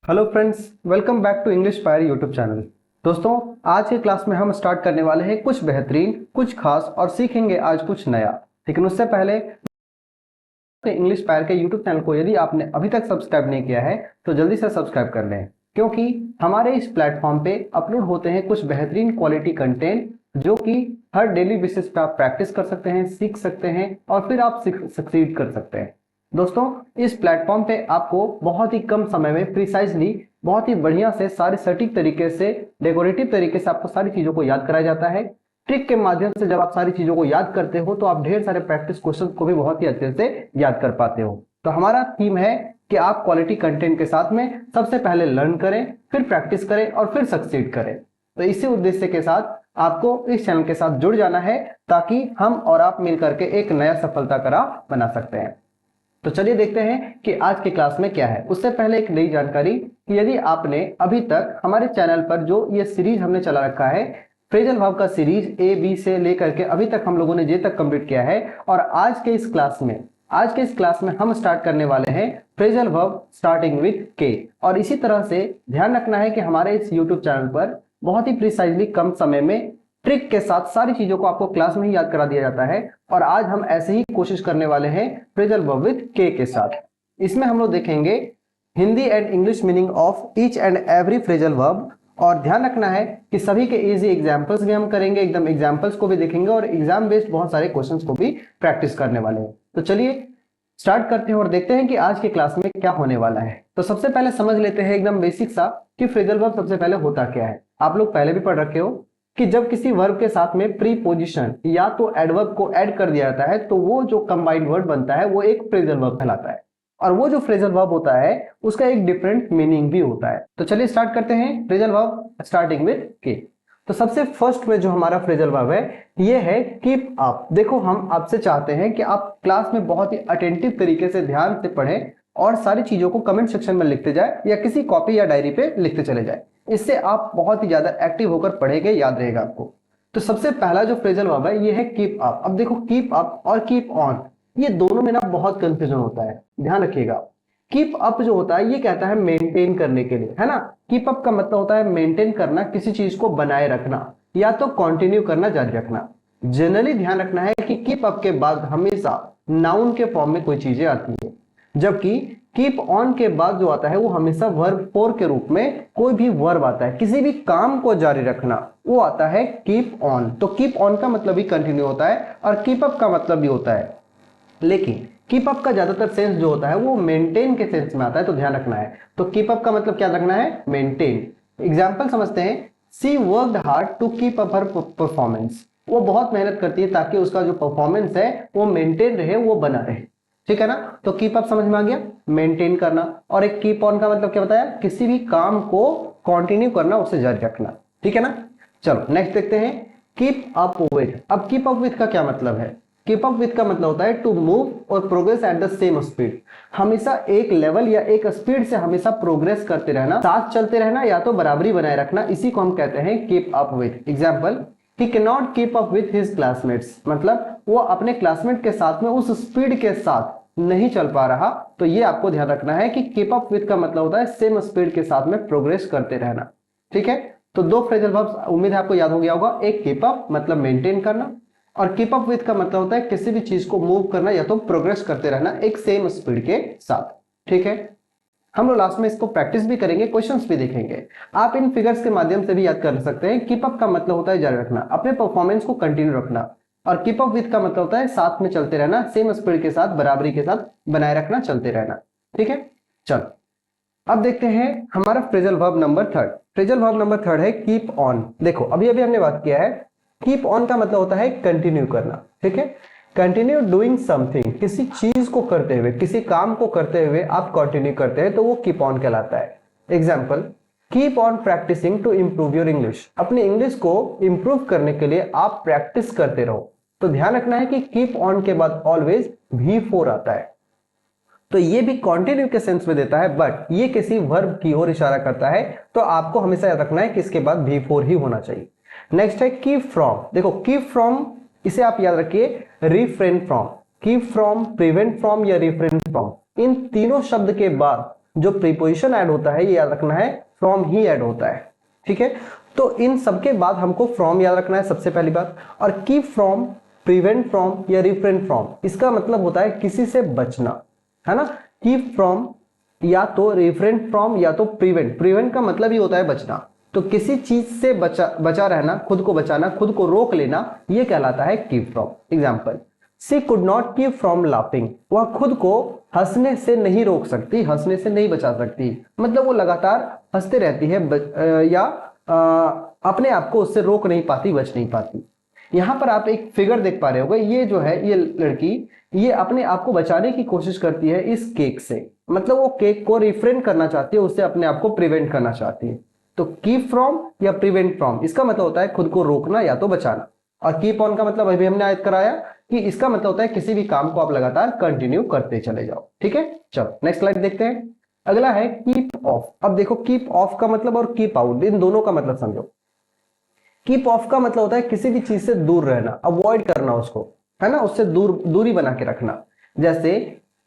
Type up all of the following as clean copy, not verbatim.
Hello friends, welcome back to English pair YouTube channel. दोस्तों, आज के क्लास में हम स्टार्ट करने वाले हैं कुछ बेहतरीन, कुछ खास और सीखेंगे आज कुछ नया। लेकिन उससे पहले इंग्लिश पायर के यूट्यूब चैनल को यदि आपने अभी तक सब्सक्राइब नहीं किया है तो जल्दी से सब्सक्राइब कर लें, क्योंकि हमारे इस प्लेटफॉर्म पे अपलोड होते हैं कुछ बेहतरीन क्वालिटी कंटेंट जो कि हर डेली बेसिस पे आप प्रैक्टिस कर सकते हैं, सीख सकते हैं और फिर आप सक्सीड कर सकते हैं। दोस्तों, इस प्लेटफॉर्म पे आपको बहुत ही कम समय में प्रिसाइजली, बहुत ही बढ़िया से, सारे सटीक तरीके से, डेकोरेटिव तरीके से आपको सारी चीजों को याद कराया जाता है। ट्रिक के माध्यम से जब आप सारी चीजों को याद करते हो तो आप ढेर सारे प्रैक्टिस क्वेश्चन को भी बहुत ही अच्छे से याद कर पाते हो। तो हमारा थीम है कि आप क्वालिटी कंटेंट के साथ में सबसे पहले लर्न करें, फिर प्रैक्टिस करें और फिर सक्सीड करें। तो इसी उद्देश्य के साथ आपको इस चैनल के साथ जुड़ जाना है ताकि हम और आप मिलकर के एक नया सफलता का राह बना सकते हैं। तो चलिए देखते हैं कि आज के क्लास में क्या है। उससे पहले एक नई जानकारी कि यदि आपने अभी तक हमारे चैनल पर जो ये सीरीज हमने चला रखा है, फ्रेजल वर्ब का सीरीज ए बी से लेकर के अभी तक हम लोगों ने जे तक कंप्लीट किया है, और आज के इस क्लास में हम स्टार्ट करने वाले हैं फ्रेजल वर्ब स्टार्टिंग विद के। और इसी तरह से ध्यान रखना है कि हमारे इस यूट्यूब चैनल पर बहुत ही प्रिसाइजली कम समय में ट्रिक के साथ सारी चीजों को आपको क्लास में ही याद करा दिया जाता है। और आज हम ऐसे ही कोशिश करने वाले हैं फ्रेजल वर्ब विद के के साथ। इसमें हम लोग देखेंगे Hindi and English meaning of each and every phrasal verb, और ध्यान रखना है कि सभी के इजी एग्जांपल्स भी हम करेंगे, एकदम एग्जांपल्स को भी देखेंगे और एग्जाम बेस्ड बहुत सारे क्वेश्चंस को भी प्रैक्टिस करने वाले हैं। तो चलिए स्टार्ट करते हैं और देखते हैं कि आज के क्लास में क्या होने वाला है। तो सबसे पहले समझ लेते हैं एकदम बेसिक सा कि फ्रेजल वर्ब सबसे पहले होता क्या है। आप लोग पहले भी पढ़ रखे हो कि जब किसी वर्ब के साथ में प्रीपोजिशन या तो एडवर्ब को ऐड कर दिया जाता है तो वो जो कंबाइंड वर्ड बनता है वो एक फ्रेजल वर्ब कहलाता है। और वो जो फ्रेजल वर्ब होता है उसका एक डिफरेंट मीनिंग भी होता है। तो चलिए स्टार्ट करते हैं फ्रेजल वर्ब स्टार्टिंग विद के। तो सबसे फर्स्ट में जो हमारा फ्रेजल वर्ब है ये है कीप अप। देखो, हम आपसे चाहते हैं कि आप क्लास में बहुत ही अटेंटिव तरीके से ध्यान से पढ़ें और सारी चीजों को कमेंट सेक्शन में लिखते जाए या किसी कॉपी या डायरी पे लिखते चले जाए। इससे आप बहुत ही ज्यादा एक्टिव होकर पढ़ेंगे, याद रहेगा आपको। तो सबसे पहला जो फ्रेजल वर्ब है ये है कीप अप। अब देखो, कीप अप और कीप ऑन, ये दोनों में ना बहुत कंफ्यूजन होता है, ध्यान रखिएगा। कीप अप जो होता है ये कहता है मेंटेन करने के लिए, है ना। कीप अप का मतलब होता है मेंटेन करना, किसी चीज को बनाए रखना या तो कंटिन्यू करना, जारी रखना। जनरली ध्यान रखना है कि कीप अप के बाद हमेशा नाउन के फॉर्म में कोई चीजें आती है, जबकि कीप ऑन के बाद जो आता है वो हमेशा वर्ब फोर के रूप में कोई भी वर्ब आता है, किसी भी काम को जारी रखना, वो आता है कीप ऑन। तो कीप ऑन का मतलब भी कंटिन्यू होता है और कीप अप का मतलब भी होता है, लेकिन कीप अप का ज्यादातर सेंस जो होता है वो मेंटेन के सेंस में आता है। तो ध्यान रखना है। तो कीप अप का मतलब क्या रखना है? मेंटेन। एग्जांपल समझते हैं। She worked hard to keep up her performance. वो बहुत मेहनत करती है ताकि उसका जो परफॉर्मेंस है वो मेंटेन रहे, वो बना रहे। ठीक है ना। तो कीप अप समझ में आ गया, मेंटेन करना। और एक कीप ऑन का मतलब क्या बताया? किसी भी काम को कंटिन्यू करना, उसे जारी रखना। ठीक है ना। चलो नेक्स्ट देखते हैं कीप अप विथ। अब कीप अप विथ का क्या मतलब है? कीप अप विथ का मतलब होता है टू मूव और progress at the same speed. हमेशा एक लेवल या एक स्पीड से हमेशा प्रोग्रेस करते रहना, साथ चलते रहना या तो बराबरी बनाए रखना, इसी को हम कहते हैं keep up with. Example, he cannot keep up with his classmates, मतलब वो अपने क्लासमेट के साथ में उस स्पीड के साथ नहीं चल पा रहा। तो ये आपको ध्यान रखना है कि कीप अप विथ का मतलब होता है सेम स्पीड के साथ में प्रोग्रेस करते रहना। ठीक है। तो दो फ्रेजल वर्ब्स उम्मीद है आपको याद हो गया होगा। एक कीप अप मतलब मेंटेन करना, और कीप अप विथ का मतलब होता है किसी भी चीज को मूव करना या तो प्रोग्रेस करते रहना एक सेम स्पीड के साथ। ठीक है। हम लोग लास्ट में इसको प्रैक्टिस भी करेंगे, क्वेश्चंस भी देखेंगे। आप इन फिगर्स के माध्यम से भी याद कर सकते हैं। कीप अप का मतलब होता है जारी रखना, अपने परफॉर्मेंस को कंटिन्यू रखना, और कीप अप विथ का मतलब होता है साथ में चलते रहना, सेम स्पीड के साथ, बराबरी के साथ बनाए रखना, चलते रहना। ठीक है। चलो अब देखते हैं हमारा phrasal verb number third. Phrasal verb number third है कीप ऑन। देखो, अभी अभी हमने बात किया है कीप ऑन का मतलब होता है कंटिन्यू करना। ठीक है। कंटिन्यू डूइंग समथिंग, किसी चीज को करते हुए, किसी काम को करते हुए आप कंटिन्यू करते हैं तो वो कीप ऑन कहलाता है। Example, keep on practising to improve your English. अपनी इंग्लिश को इंप्रूव करने के लिए आप प्रैक्टिस करते रहो। तो ध्यान रखना है कि कीप ऑन के बाद ऑलवेज V4 आता है। तो ये भी कंटिन्यू के सेंस में देता है, बट ये किसी वर्ब की ओर इशारा करता है। तो आपको हमेशा याद रखना है कि इसके बाद V4 ही होना चाहिए। नेक्स्ट है कीप फ्रॉम। देखो, कीप फ्रॉम इसे आप याद रखिए refrain from, keep from, prevent from या रिफ्रेन फ्रॉम, इन तीनों शब्द के बाद जो प्रीपोजिशन ऐड होता है ये याद रखना है फ्रॉम ही ऐड होता है, ठीक है। तो इन सबके बाद हमको फ्रॉम याद रखना है सबसे पहली बात। और कीप फ्रॉम, प्रिवेंट फ्रॉम या रिफ्रेन फ्रॉम, इसका मतलब होता है किसी से बचना, है ना। कीप फ्रॉम या तो रिफ्रेन फ्रॉम या तो प्रिवेंट, प्रिवेंट का मतलब ही होता है बचना। तो किसी चीज से बचा रहना, खुद को बचाना, खुद को रोक लेना, ये कहलाता है keep from. Example, she could not keep from laughing, वह खुद को हंसने से नहीं रोक सकती, हंसने से नहीं बचा सकती, मतलब वो लगातार हंसते रहती है या अपने आप को उससे रोक नहीं पाती, बच नहीं पाती। यहां पर आप एक फिगर देख पा रहे होगे, ये जो है ये लड़की ये अपने आप को बचाने की कोशिश करती है इस केक से, मतलब वो केक को रिफ्रेन करना चाहती है, उससे अपने आप को प्रिवेंट करना चाहती है। तो कीप फ्रॉम या प्रिवेंट फ्रॉम, इसका मतलब होता है खुद को रोकना या तो बचाना। और कीप ऑन का मतलब अभी हमने याद कराया कि इसका मतलब होता है किसी भी काम को आप लगातार कंटिन्यू करते चले जाओ, ठीक है। चलो नेक्स्ट स्लाइड देखते हैं। अगला है कीप ऑफ। अब देखो कीप ऑफ का मतलब और कीप आउट, इन दोनों का मतलब समझो। कीप ऑफ का मतलब होता है किसी भी चीज से दूर रहना, अवॉइड करना उसको, है ना, उससे दूरी बना के रखना। जैसे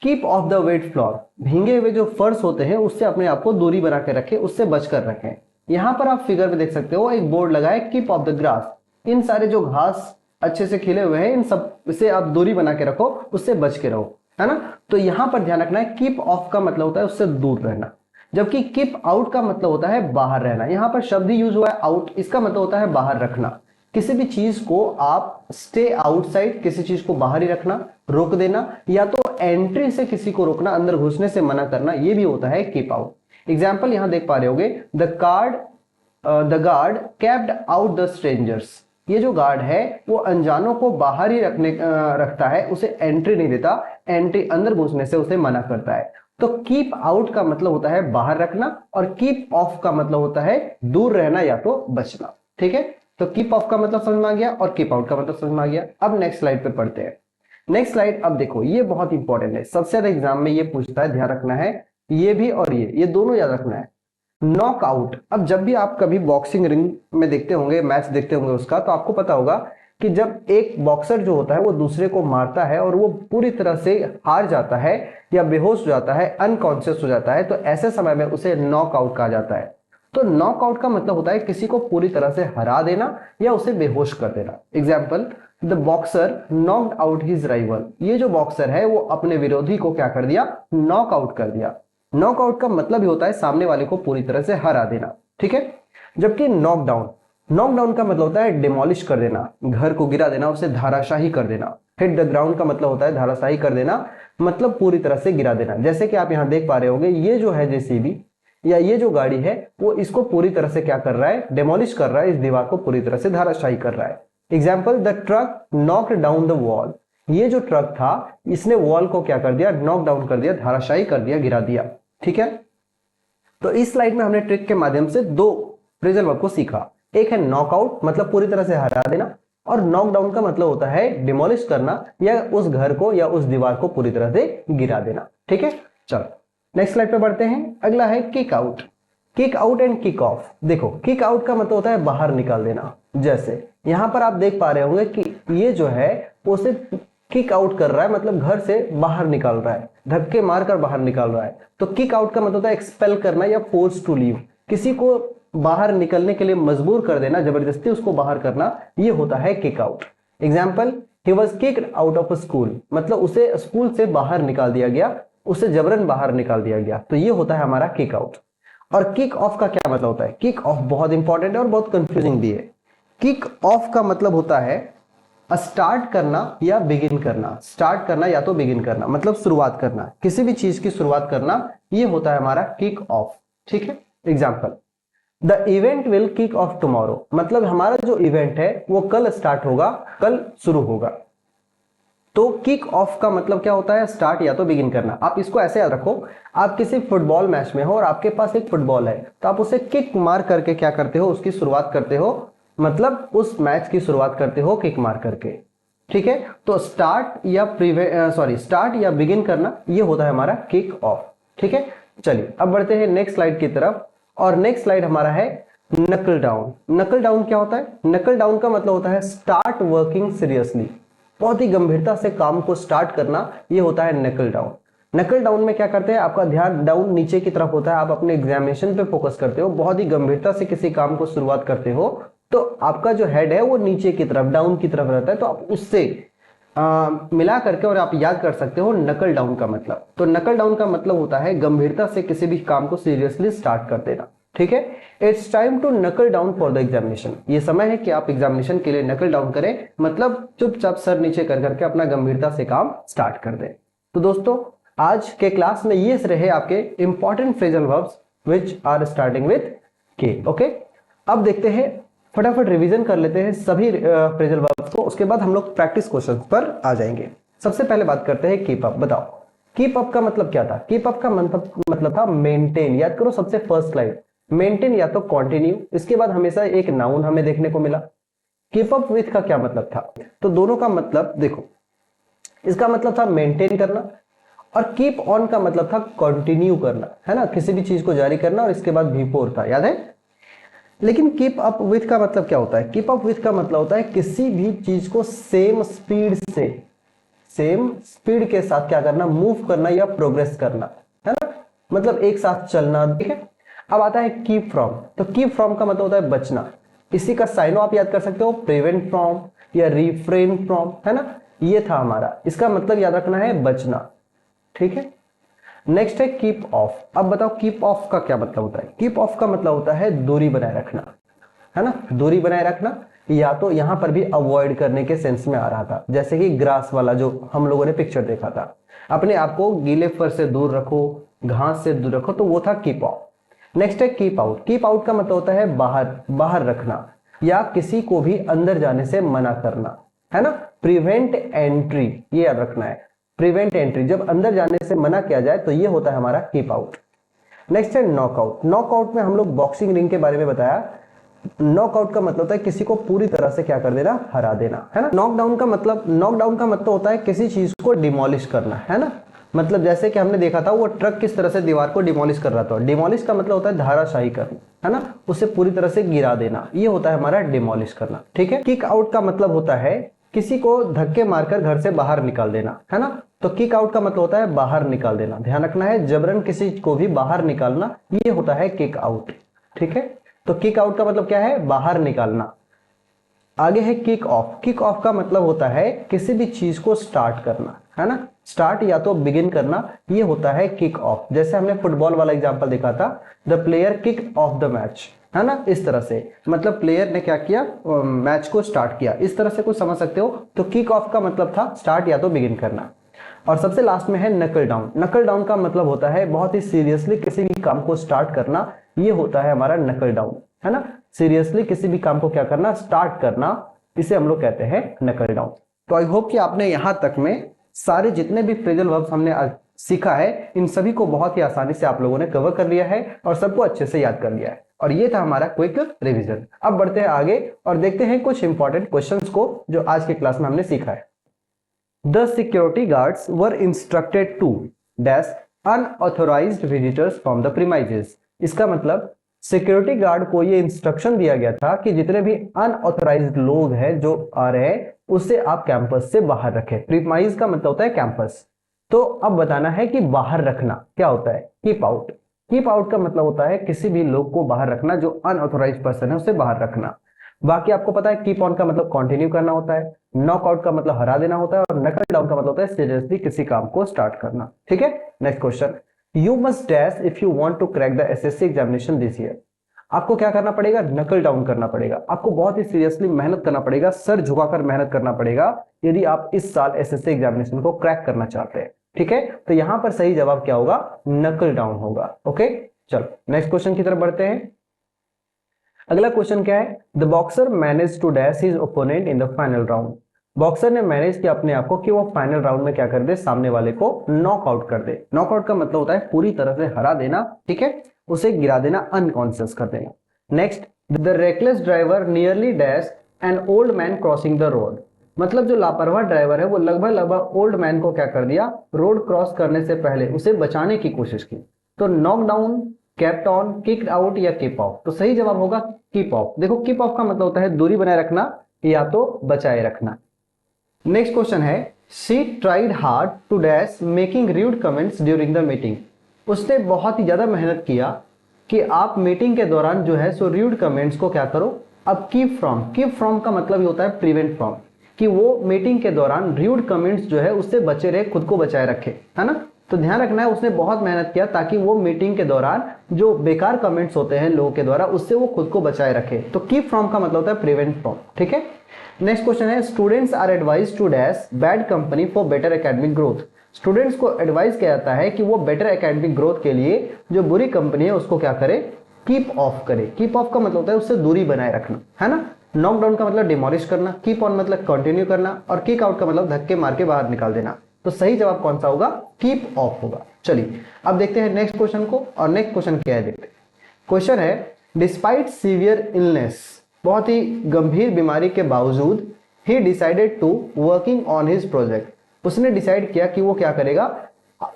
keep off the wet floor, भींगे हुए जो फर्श होते हैं उससे अपने आप को दूरी बना के रखें, उससे बचकर रखें। यहां पर आप फिगर में देख सकते हो एक बोर्ड लगा है कीप ऑफ द ग्रास, इन सारे जो घास अच्छे से खिले हुए हैं इन सब से आप दूरी बना के रखो, उससे बच के रहो, है ना। तो यहां पर ध्यान रखना है कीप ऑफ का मतलब होता है उससे दूर रहना, जबकि कीप आउट का मतलब होता है बाहर रहना। यहां पर शब्द ही यूज हुआ है आउट, इसका मतलब होता है बाहर रखना। किसी भी चीज को आप स्टे आउटसाइड, किसी चीज को बाहर ही रखना, रोक देना, या तो एंट्री से किसी को रोकना, अंदर घुसने से मना करना, ये भी होता है कीप आउट। एग्जाम्पल यहां देख पा रहे होगे, the guard kept out the strangers, ये जो गार्ड है वो अनजानों को बाहर ही रखता है, उसे एंट्री नहीं देता, एंट्री अंदर घुसने से उसे मना करता है। तो कीप आउट का मतलब होता है बाहर रखना, और कीप ऑफ का मतलब होता है दूर रहना या तो बचना, ठीक है। तो कीप ऑफ का मतलब समझ में आ गया और कीप आउट का मतलब समझ में आ गया। अब नेक्स्ट स्लाइड पे पढ़ते हैं। नेक्स्ट स्लाइड, अब देखो ये बहुत इंपॉर्टेंट है, सबसे ज्यादा एग्जाम में ये पूछता है, ध्यान रखना है, ये भी और ये दोनों याद रखना है। नॉकआउट, अब जब भी आप कभी बॉक्सिंग रिंग में देखते होंगे, मैच देखते होंगे उसका, तो आपको पता होगा कि जब एक बॉक्सर जो होता है वो दूसरे को मारता है और वो पूरी तरह से हार जाता है या बेहोश हो जाता है, अनकॉन्शियस हो जाता है, तो ऐसे समय में उसे नॉकआउट कहा जाता है। तो नॉकआउट का मतलब होता है किसी को पूरी तरह से हरा देना या उसे बेहोश कर देना। Example, the boxer knocked out his rival, ये जो बॉक्सर है वो अपने विरोधी को क्या कर दिया, नॉकआउट कर दिया। नॉकआउट का मतलब ही होता है सामने वाले को पूरी तरह से हरा देना, ठीक है। जबकि नॉकडाउन, नॉकडाउन का मतलब होता है डिमोलिश कर देना, घर को गिरा देना, उसे धाराशाही कर देना। हिट द ग्राउंड का मतलब होता है धाराशाही कर देना, मतलब पूरी तरह से गिरा देना। जैसे कि आप यहां देख पा रहे होंगे, ये जो है जेसीबी या ये जो गाड़ी है वो इसको पूरी तरह से क्या कर रहा है, डेमोलिश कर रहा है, इस दीवार को पूरी तरह से धाराशाही कर रहा है। Example, the truck knocked down the wall, ये जो ट्रक था इसने वॉल को क्या कर दिया, नॉक डाउन कर दिया, धाराशाही कर दिया, गिरा दिया, ठीक है। तो इस स्लाइड में हमने ट्रिक के माध्यम से दो फ्रेजल वर्ब को सीखा। एक है नॉकआउट, मतलब पूरी तरह से हरा देना, और नॉक डाउन का मतलब होता है डिमोलिश करना या उस घर को या उस दीवार को पूरी तरह से गिरा देना, ठीक है। चलो नेक्स्ट स्लाइड पे बढ़ते हैं। अगला है kick out. Kick out and kick off. देखो किक आउट का मतलब होता है बाहर निकाल देना। जैसे यहां पर आप देख पा रहे होंगे कि ये जो है वो उसे किक आउट कर रहा है, मतलब घर से बाहर निकाल रहा है, धक्के मारकर बाहर निकाल रहा है। तो किक आउट का मतलब होता है एक्सपेल करना या फोर्स टू लीव, किसी को बाहर निकलने के लिए मजबूर कर देना, जबरदस्ती उसको बाहर करना, ये होता है kick out. Example, he was kicked out of school, मतलब उसे स्कूल से बाहर निकाल दिया गया, उसे जबरन बाहर निकाल दिया गया, तो ये होता है हमारा किक आउट। और किक ऑफ का क्या मतलब होता है, किक ऑफ बहुत इंपॉर्टेंट है और बहुत कंफ्यूजिंग भी है। किक ऑफ का मतलब होता है स्टार्ट करना या बिगिन करना, स्टार्ट करना या तो बिगिन करना, मतलब शुरुआत करना, किसी भी चीज की शुरुआत करना, ये होता है हमारा किक ऑफ, ठीक है। Example, the event will kick off tomorrow, मतलब हमारा जो इवेंट है वो कल स्टार्ट होगा, कल शुरू होगा। तो किक ऑफ का मतलब क्या होता है, स्टार्ट या तो बिगिन करना। आप इसको ऐसे याद रखो, आप किसी फुटबॉल मैच में हो और आपके पास एक फुटबॉल है, तो आप उसे किक मार करके क्या करते हो, उसकी शुरुआत करते हो, मतलब उस मैच की शुरुआत करते हो किक मार करके, ठीक है। तो स्टार्ट या बिगिन करना, ये होता है हमारा किक ऑफ, ठीक है। चलिए अब बढ़ते हैं नेक्स्ट स्लाइड की तरफ, और नेक्स्ट स्लाइड हमारा है नकल डाउन। नकल डाउन क्या होता है, नकल डाउन का मतलब होता है स्टार्ट वर्किंग सीरियसली, बहुत ही गंभीरता से काम को स्टार्ट करना, ये होता है नकल डाउन। नकल डाउन में क्या करते हैं, आपका ध्यान डाउन नीचे की तरफ होता है, आप अपने एग्जामिनेशन पे फोकस करते हो, बहुत ही गंभीरता से किसी काम को शुरुआत करते हो, तो आपका जो हेड है वो नीचे की तरफ डाउन की तरफ रहता है, तो आप उससे मिला करके और आप याद कर सकते हो नकल डाउन का मतलब। तो नकल डाउन का मतलब होता है गंभीरता से किसी भी काम को सीरियसली स्टार्ट कर देना। ठीक है, इट्स टाइम टू नकल डाउन फॉर द एग्जामिनेशन। ये समय है कि आप एग्जामिनेशन के लिए नकल डाउन करें, मतलब चुपचाप सर नीचे कर करके अपना गंभीरता से काम स्टार्ट कर दें। तो दोस्तों आज के क्लास में ये रहे आपके important phrasal verbs which are starting with K. Okay, अब देखते हैं, फटाफट रिवीजन कर लेते हैं सभी फ्रेजल वर्ब्स को, उसके बाद हम लोग प्रैक्टिस क्वेश्चन पर आ जाएंगे। सबसे पहले बात करते हैं कीप अप। बताओ कीप अप का मतलब क्या था? कीप अप का मतलब था मेंटेन। याद करो सबसे फर्स्ट स्लाइड, मेंटेन या तो कंटिन्यू, इसके बाद हमेशा एक नाउन हमें देखने को मिला। कीप अप विथ का क्या मतलब था? तो दोनों का मतलब देखो, इसका मतलब था मेंटेन करना, और कीप ऑन का मतलब था कंटिन्यू करना, है ना, किसी भी चीज को जारी करना, और इसके बाद बिफोर था, याद है। लेकिन कीप अप विथ का मतलब क्या होता है? कीप अप विथ का मतलब होता है किसी भी चीज को सेम स्पीड के साथ क्या करना, मूव करना या प्रोग्रेस करना, है ना, मतलब एक साथ चलना। ठीक है, अब आता है कीप फ्रॉम। तो कीप फ्रॉम का मतलब होता है बचना। इसी का साइनो आप याद कर सकते हो, प्रिवेंट फ्रॉम या रिफ्रेन फ्रॉम, है ना, ये था हमारा। इसका मतलब याद रखना है बचना। ठीक है, नेक्स्ट है कीप ऑफ। अब बताओ कीप ऑफ का क्या मतलब होता है? कीप ऑफ का मतलब होता है दूरी बनाए रखना, है ना, दूरी बनाए रखना, या तो यहां पर भी अवॉइड करने के सेंस में आ रहा था, जैसे कि ग्रास वाला जो हम लोगों ने पिक्चर देखा था, अपने आप को गीले फर से दूर रखो, घास से दूर रखो, तो वो था कीप ऑफ। नेक्स्ट है कीप आउट। कीप आउट का मतलब होता है बाहर रखना या किसी को भी अंदर जाने से मना करना, है ना। प्रिवेंट एंट्री, ये याद रखना है, प्रिवेंट एंट्री, जब अंदर जाने से मना किया जाए तो ये होता है हमारा कीप आउट। नेक्स्ट है नॉकआउट। नॉकआउट में हम लोग बॉक्सिंग रिंग के बारे में बताया। नॉकआउट का मतलब होता है किसी को पूरी तरह से क्या कर देना, हरा देना, है ना। नॉकडाउन का मतलब होता है किसी चीज को डिमोलिश करना, है ना, मतलब जैसे कि हमने देखा था वो ट्रक किस तरह से दीवार को डिमोलिश कर रहा था। डिमोलिश का मतलब होता है धाराशाही करना, है ना, उसे पूरी तरह से गिरा देना, ये होता है हमारा डिमोलिश करना। ठीक है, किक आउट का मतलब होता है किसी को धक्के मारकर घर से बाहर निकाल देना, है ना। तो किक आउट का मतलब होता है बाहर निकाल देना, ध्यान रखना है, जबरन किसी को भी बाहर निकालना, ये होता है किक आउट। ठीक है, तो किक आउट का मतलब क्या है, बाहर निकालना। आगे है किक ऑफ। किक ऑफ का मतलब होता है किसी भी चीज को स्टार्ट करना, है ना, स्टार्ट या तो बिगिन करना, ये होता है किक ऑफ। जैसे हमने फुटबॉल वाला एग्जांपल देखा था, the player kick off the match, है ना, इस तरह से, मतलब प्लेयर ने क्या किया, मैच को स्टार्ट किया, इस तरह से कुछ समझ सकते हो। तो किक ऑफ का मतलब था स्टार्ट या तो बिगिन करना। और सबसे लास्ट में है नकल डाउन। नकल डाउन का मतलब होता है बहुत ही सीरियसली किसी भी काम को स्टार्ट करना, ये होता है हमारा नकल डाउन, है ना, सीरियसली किसी भी काम को क्या करना, स्टार्ट करना, इसे हम लोग कहते हैं नकल डाउन। तो आई होप कि आपने यहां तक में सारे जितने भी फ्रेजल वर्ब्स हमने आज सीखा है, इन सभी को बहुत ही आसानी से आप लोगों ने कवर कर लिया है और सबको अच्छे से याद कर लिया है। और ये था हमारा क्विक रिवीजन। अब बढ़ते हैं आगे और देखते हैं कुछ इंपॉर्टेंट क्वेश्चंस को जो आज के क्लास में हमने सीखा है। The security guards were instructed to dash unauthorized visitors from the premises। इसका मतलब सिक्योरिटी गार्ड को ये इंस्ट्रक्शन दिया गया था कि जितने भी अनऑथोराइज्ड लोग हैं जो आ रहे हैं उसे आप कैंपस से बाहर रखें। प्रीमाइज का मतलब होता है कैंपस। तो अब बताना है कि बाहर रखना क्या होता है, कीप आउट। कीप आउट का मतलब होता है किसी भी लोग को बाहर रखना, जो अनऑथोराइज्ड पर्सन है उसे बाहर रखना। बाकी आपको पता है कीप ऑन का मतलब कंटिन्यू करना होता है, नॉकआउट का मतलब हरा देना होता है, और नकल डाउन का मतलब होता है सीरियसली किसी काम को स्टार्ट करना। ठीक है, next question, you must dash if you want to crack the SSC examination this year. आपको क्या करना पड़ेगा, नकल डाउन करना पड़ेगा, आपको बहुत ही सीरियसली मेहनत करना पड़ेगा, सर झुकाकर मेहनत करना पड़ेगा यदि आप इस साल एसएससी एग्जामिनेशन को क्रैक करना चाहते हैं। ठीक है, तो यहां पर सही जवाब क्या होगा, नकल डाउन होगा। ओके, चलो नेक्स्ट क्वेश्चन की तरफ बढ़ते हैं। अगला क्वेश्चन क्या है, the boxer manage to dash his opponent in the final round. Boxer ने मैनेज किया अपने आप को कि वो फाइनल राउंड में क्या कर दे, सामने वाले को नॉकआउट कर दे। नॉकआउट का मतलब होता है पूरी तरह से हरा देना, ठीक है, उसे गिरा देना, अनकॉन्शियस कर देना। Next, the reckless driver nearly dash an old man crossing the road. मतलब जो लापरवाह ड्राइवर है वो लगभग ओल्ड मैन को क्या कर दिया, रोड क्रॉस करने से पहले उसे बचाने की कोशिश की। तो knock down, kept on, kicked out या कीप ऑफ। तो सही जवाब होगा कीप ऑफ। देखो कीप ऑफ का मतलब होता है दूरी बनाए रखना या तो बचाए रखना। नेक्स्ट क्वेश्चन है she tried hard to dash making rude comments during the meeting. उसने बहुत ही ज्यादा मेहनत किया कि आप मीटिंग के दौरान जो है सो रूड कमेंट्स को क्या करो, अब कीप फ्रॉम का मतलब ही होता है प्रिवेंट फ्रॉम, कि वो मीटिंग के दौरान रूड कमेंट्स जो है उससे बचे रहे, खुद को बचाए रखे, है ना। तो ध्यान रखना है उसने बहुत मेहनत किया ताकि वो मीटिंग के दौरान जो बेकार कमेंट्स होते हैं लोगों के द्वारा उससे वो खुद को बचाए रखे। तो कीप फ्रॉम का मतलब होता है प्रिवेंट फ्रॉम, ठीक है। नेक्स्ट क्वेश्चन है students are advise to dash bad company for better academic growth. Students को एडवाइस किया जाता है कि वो बेटर एकेडमिक ग्रोथ के लिए जो बुरी कंपनी है उसको क्या करे, कीप ऑफ करे। कीप ऑफ का मतलब होता है उससे दूरी बनाए रखना, है ना। नॉक डाउन का मतलब डिमोलिश करना, कीप ऑन मतलब कंटिन्यू करना, और किक आउट का मतलब धक्के मार के बाहर निकाल देना। तो सही जवाब कौन सा होगा, कीप ऑफ होगा। चलिए अब देखते हैं नेक्स्ट क्वेश्चन को, और नेक्स्ट क्वेश्चन क्या है देखते हैं। क्वेश्चन है डिस्पाइट सीवियर इलनेस, बहुत ही गंभीर बीमारी के बावजूद ही decided to working on his project. उसने डिसाइड किया कि वो क्या करेगा,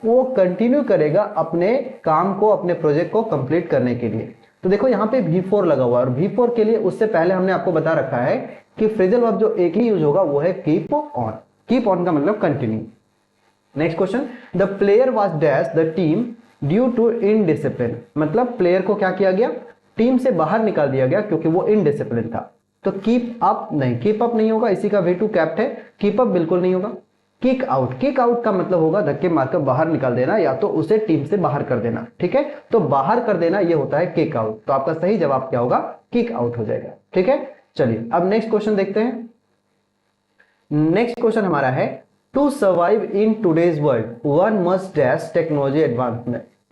वो कंटिन्यू करेगा अपने काम को, अपने प्रोजेक्ट को कंप्लीट करने के लिए। तो देखो यहाँ पे V4 लगा हुआ है, और V4 के लिए उससे पहले हमने आपको बता रखा है कि फ्रेजल वर्ब जो एक ही यूज होगा वो है कीप ऑन। कीप ऑन का मतलब continue. Next question, the player was dash the team due to indiscipline, मतलब प्लेयर को क्या किया गया, टीम से बाहर निकाल दिया गया क्योंकि वो इनडिसिप्लिन था। तो कीप अप नहीं, कीप अप नहीं होगा, इसी का V2 कैप्ट है, कीप अप बिल्कुल नहीं होगा। किक आउट, किक आउट का मतलब होगा धक्के मारकर बाहर निकाल देना, या तो उसे टीम से बाहर कर देना, ठीक है। तो बाहर कर देना ये होता है किक आउट। तो आपका सही जवाब क्या होगा, किक आउट हो जाएगा, ठीक है। चलिए अब नेक्स्ट क्वेश्चन देखते हैं। नेक्स्ट क्वेश्चन हमारा है to survive in today's world one must dash technology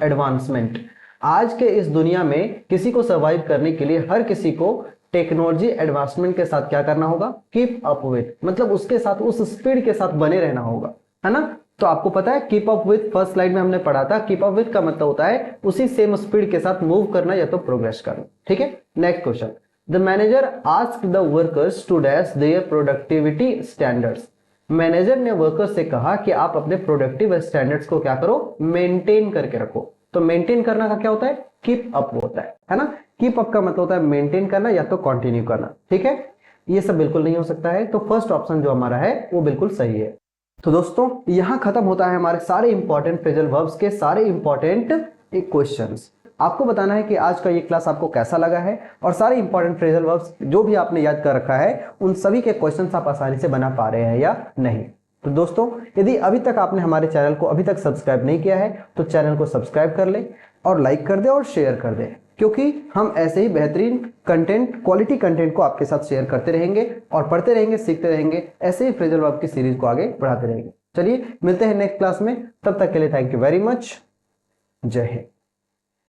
advancement. आज के इस दुनिया में किसी को सर्वाइव करने के लिए हर किसी को टेक्नोलॉजी एडवांसमेंट के साथ क्या करना होगा, कीप अप विथ, मतलब उसके साथ उस स्पीड के साथ बने रहना होगा, है ना। तो आपको पता है keep up with first slide में हमने पढ़ा था, कीप अप विथ का मतलब होता है उसी सेम स्पीड के साथ मूव करना या तो प्रोग्रेस करना, ठीक है। Next question, the manager asked the workers to dash their productivity standards. Manager ने वर्कर्स से कहा कि आप अपने प्रोडक्टिव स्टैंडर्ड्स को क्या करो, मेंटेन करके रखो। तो मेंटेन करना का क्या होता है, कीप अप होता है ना। कीप अप का मतलब होता है मेंटेन करना या तो कंटिन्यू करना, ठीक है। ये सब बिल्कुल नहीं हो सकता है, तो फर्स्ट ऑप्शन जो हमारा है वो बिल्कुल सही है। तो दोस्तों यहां खत्म होता है हमारे सारे इंपॉर्टेंट फ्रेजल वर्ब्स के सारे इंपॉर्टेंट क्वेश्चंस। आपको बताना है कि आज का ये क्लास आपको कैसा लगा है, और सारे इंपॉर्टेंट फ्रेजल वर्ब्स जो भी आपने याद कर रखा है उन सभी के क्वेश्चंस आप आसानी से बना पा रहे हैं या नहीं। तो दोस्तों यदि अभी तक आपने हमारे चैनल को अभी तक सब्सक्राइब नहीं किया है तो चैनल को सब्सक्राइब कर ले, और लाइक कर दे और शेयर कर दे, क्योंकि हम ऐसे ही बेहतरीन कंटेंट, क्वालिटी कंटेंट को आपके साथ शेयर करते रहेंगे और पढ़ते रहेंगे, सीखते रहेंगे, ऐसे ही फ्रेजल वर्ब की सीरीज को आगे बढ़ाते रहेंगे। चलिए मिलते हैं नेक्स्ट क्लास में, तब तक के लिए थैंक यू वेरी मच। जय हिंद।